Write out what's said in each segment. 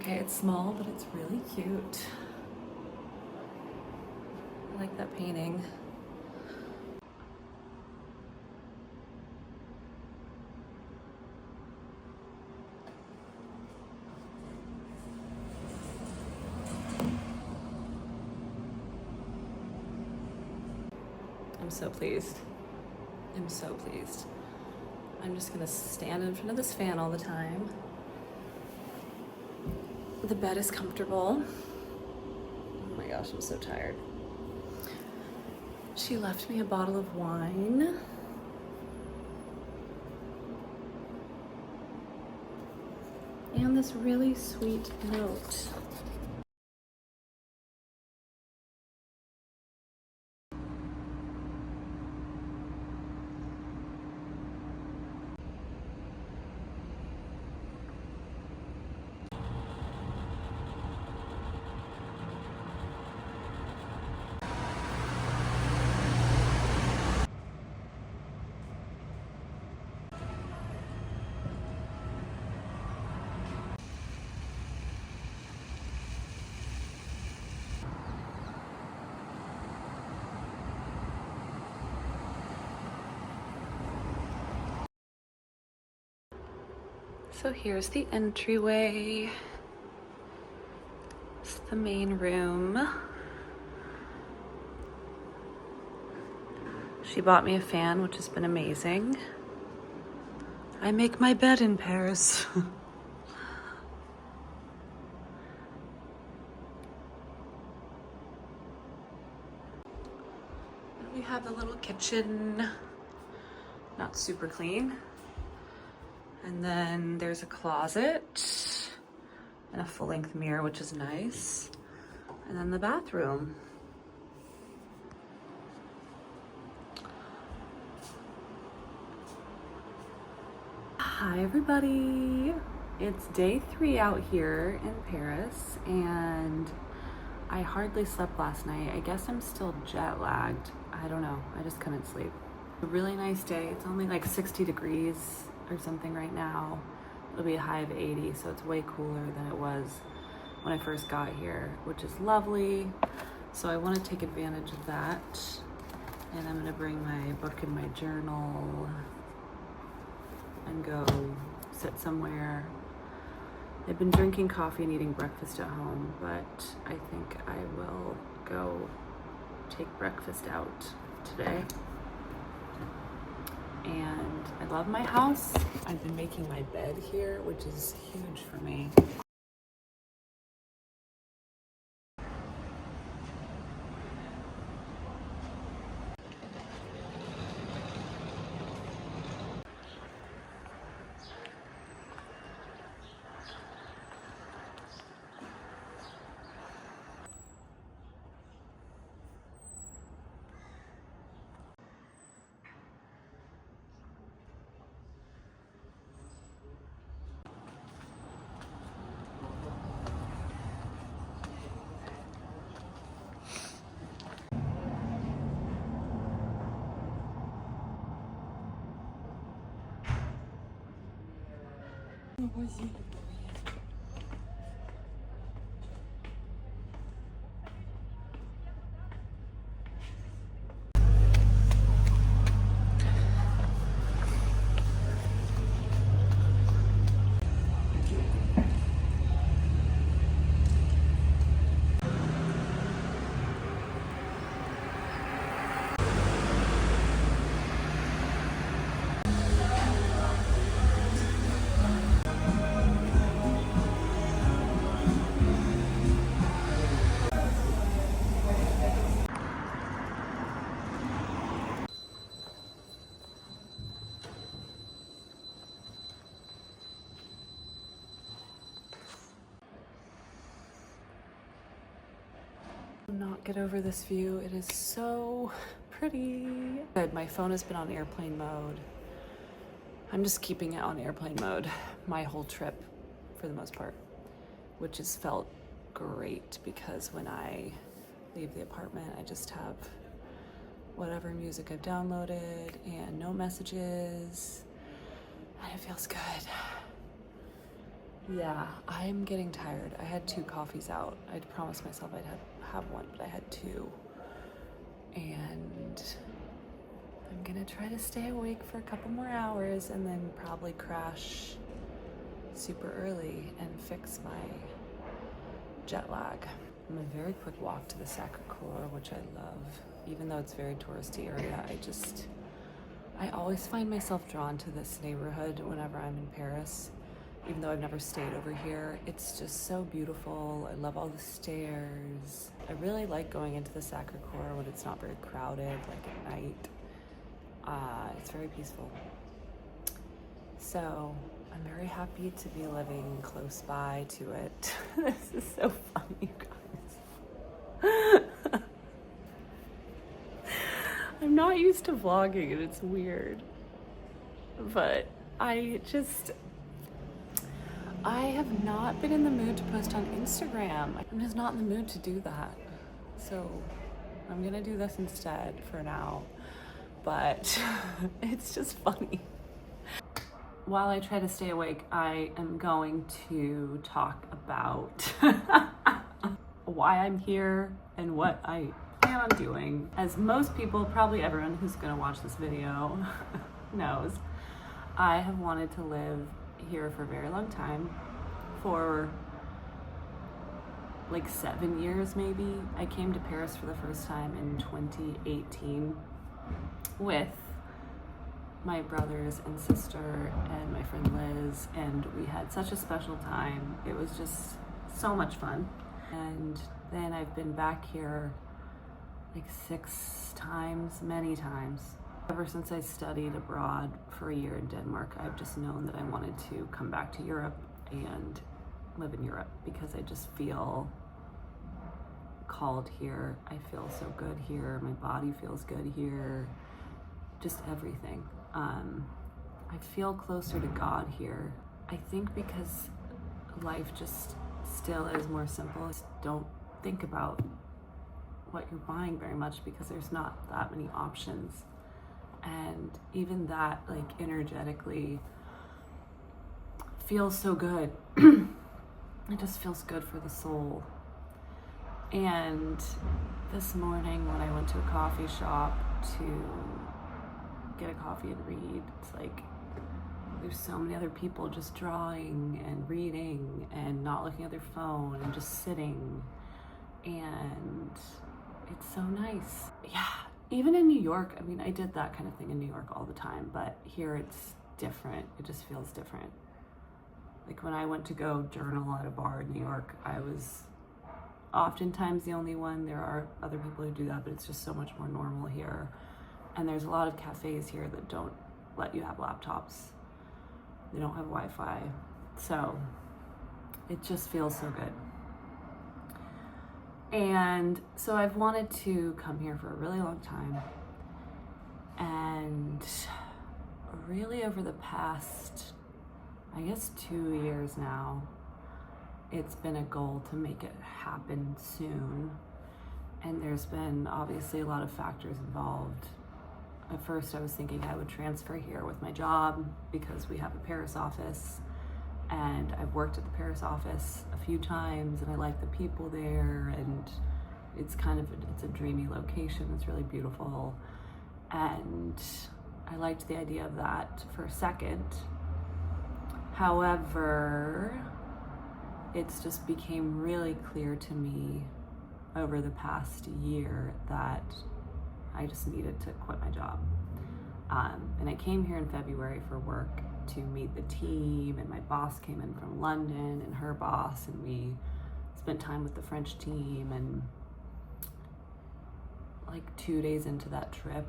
Okay, it's small, but it's really cute. I like that painting. I'm so pleased. I'm so pleased. I'm just gonna stand in front of this fan all the time. The bed is comfortable. Oh my gosh, I'm so tired. She left me a bottle of wine. And this really sweet note. So here's the entryway. It's the main room. She bought me a fan, which has been amazing. I make my bed in Paris. We have the little kitchen, not super clean. And then there's a closet and a full-length mirror, which is nice. And then the bathroom. Hi everybody. It's day 3 out here in Paris and I hardly slept last night. I guess I'm still jet lagged. I don't know, I just couldn't sleep. A really nice day. It's only like 60 degrees or something right now. It'll be a high of 80, so it's way cooler than it was when I first got here, which is lovely. So I want to take advantage of that. And I'm gonna bring my book and my journal and go sit somewhere. I've been drinking coffee and eating breakfast at home, but I think I will go take breakfast out today. And I love my house. I've been making my bed here, which is huge for me. Not get over this view. It is so pretty. Good. My phone has been on airplane mode. I'm just keeping it on airplane mode my whole trip for the most part, which has felt great because when I leave the apartment, I just have whatever music I've downloaded and no messages, and it feels good. Yeah, I'm getting tired. I had 2 coffees out. I'd promised myself I'd have one, but I had 2. And I'm gonna try to stay awake for a couple more hours and then probably crash super early and fix my jet lag. I'm a very quick walk to the Sacré-Cœur, which I love. Even though it's a very touristy area, I always find myself drawn to this neighborhood whenever I'm in Paris. Even though I've never stayed over here, it's just so beautiful. I love all the stairs. I really like going into the Sacré-Cœur when it's not very crowded, like at night. It's very peaceful. So I'm very happy to be living close by to it. This is so funny, you guys. I'm not used to vlogging and it's weird. But I have not been in the mood to post on Instagram. I'm just not in the mood to do that. So I'm gonna do this instead for now. But it's just funny. While I try to stay awake, I am going to talk about why I'm here and what I plan on doing. As most people, probably everyone who's gonna watch this video knows, I have wanted to live here for a very long time. For like 7 years maybe. I came to Paris for the first time in 2018 with my brothers and sister and my friend Liz, and we had such a special time. It was just so much fun. And then I've been back here like 6 times, many times. Ever since I studied abroad for a year in Denmark, I've just known that I wanted to come back to Europe and live in Europe because I just feel called here. I feel so good here. My body feels good here. Just everything. I feel closer to God here. I think because life just still is more simple. Just don't think about what you're buying very much because there's not that many options. And even that, like, energetically feels so good. It just feels good for the soul. And this morning when I went to a coffee shop to get a coffee and read, it's like there's so many other people just drawing and reading and not looking at their phone and just sitting, and it's so nice. Yeah, even in New York, I mean, I did that kind of thing in New York all the time, but here it's different. It just feels different. Like when I went to go journal at a bar in New York, I was oftentimes the only one. There are other people who do that, but it's just so much more normal here. And there's a lot of cafes here that don't let you have laptops. They don't have Wi-Fi. So it just feels so good. And so I've wanted to come here for a really long time. And really over the past, I guess 2 years now, it's been a goal to make it happen soon. And there's been obviously a lot of factors involved. At first I was thinking I would transfer here with my job because we have a Paris office, and I've worked at the Paris office a few times and I like the people there, and it's a dreamy location. It's really beautiful, and I liked the idea of that for a second. However, it's just became really clear to me over the past year that I just needed to quit my job. And I came here in February for work to meet the team, and my boss came in from London and her boss, and we spent time with the French team. And like 2 days into that trip,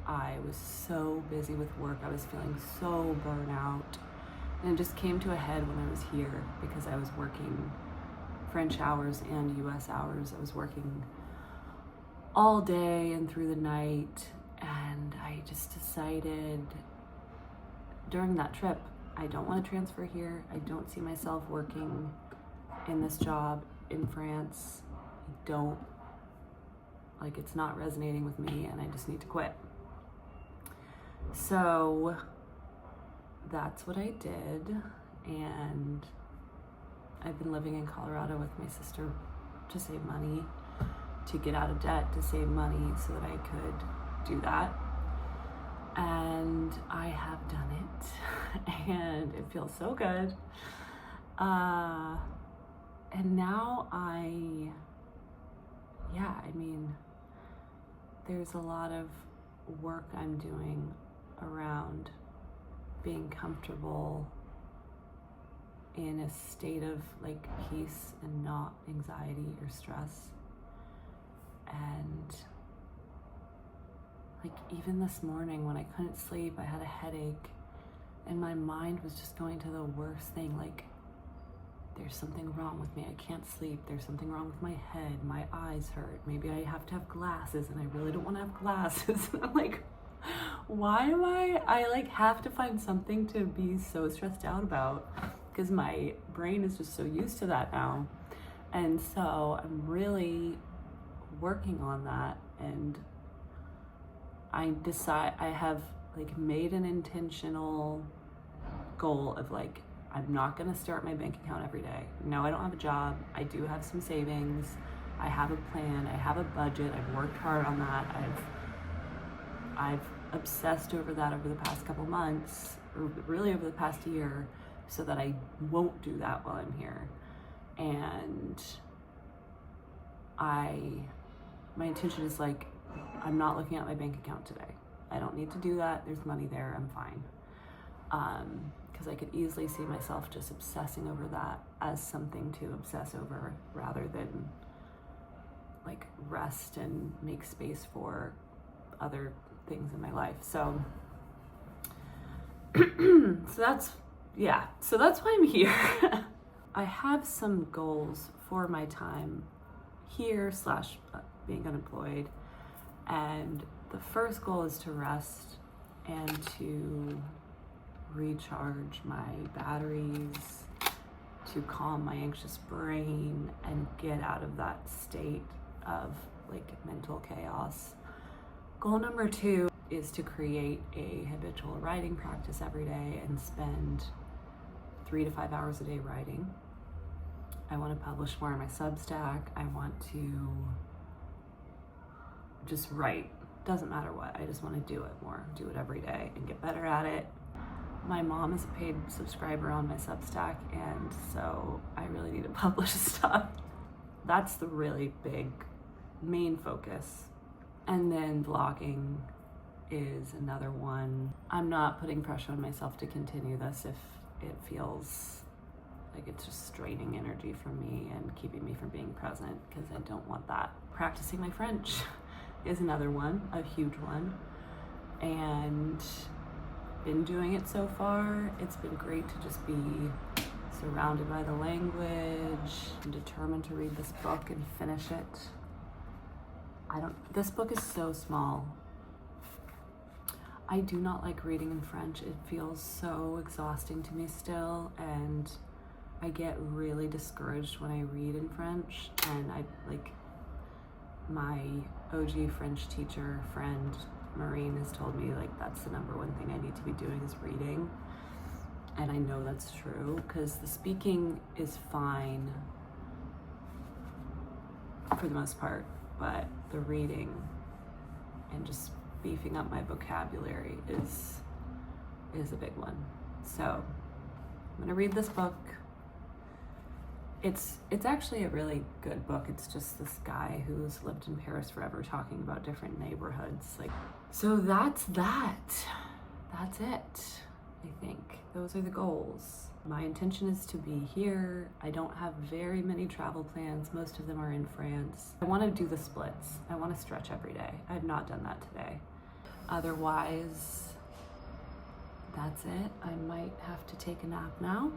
I was so busy with work. I was feeling so burnt out. And it just came to a head when I was here because I was working French hours and US hours. I was working all day and through the night, and I just decided during that trip, I don't want to transfer here. I don't see myself working in this job in France. It's not resonating with me, and I just need to quit. So that's what I did, and I've been living in Colorado with my sister to save money, to get out of debt, to save money so that I could do that. And I have done it, and it feels so good. And now there's a lot of work I'm doing around being comfortable in a state of like peace and not anxiety or stress. And like even this morning when I couldn't sleep, I had a headache and my mind was just going to the worst thing, like there's something wrong with me, I can't sleep, there's something wrong with my head, my eyes hurt, maybe I have to have glasses and I really don't want to have glasses. And I'm like, why am I like have to find something to be so stressed out about, because my brain is just so used to that now. And so I'm really working on that, and I have like made an intentional goal of like, I'm not gonna start my bank account every day. No, I don't have a job. I do have some savings. I have a plan. I have a budget. I've worked hard on that. I've obsessed over that over the past couple months, or really over the past year, so that I won't do that while I'm here. And my intention is like, I'm not looking at my bank account today. I don't need to do that. There's money there. I'm fine. Because I could easily see myself just obsessing over that as something to obsess over, rather than like rest and make space for other things in my life. So that's why I'm here. I have some goals for my time here / being unemployed, and the first goal is to rest and to recharge my batteries, to calm my anxious brain and get out of that state of like mental chaos. Goal number 2 is to create a habitual writing practice every day and spend 3 to 5 hours a day writing. I want to publish more on my Substack. I want to just write. Doesn't matter what. I just want to do it more, do it every day and get better at it. My mom is a paid subscriber on my Substack, and so I really need to publish stuff. That's the really big main focus. And then vlogging is another one. I'm not putting pressure on myself to continue this if it feels like it's just straining energy from me and keeping me from being present, because I don't want that. Practicing my French is another one, a huge one. And been doing it so far. It's been great to just be surrounded by the language. I'm determined to read this book and finish it. This book is so small. I do not like reading in French. It feels so exhausting to me still, and I get really discouraged when I read in French. And my OG French teacher friend Maureen has told me like that's the number one thing I need to be doing is reading. And I know that's true, because the speaking is fine for the most part, but the reading and just beefing up my vocabulary is a big one. So I'm gonna read this book. It's actually a really good book. It's just this guy who's lived in Paris forever talking about different neighborhoods. So that's that. That's it, I think. Those are the goals. My intention is to be here. I don't have very many travel plans. Most of them are in France. I want to do the splits. I want to stretch every day. I have not done that today. Otherwise, that's it. I might have to take a nap now.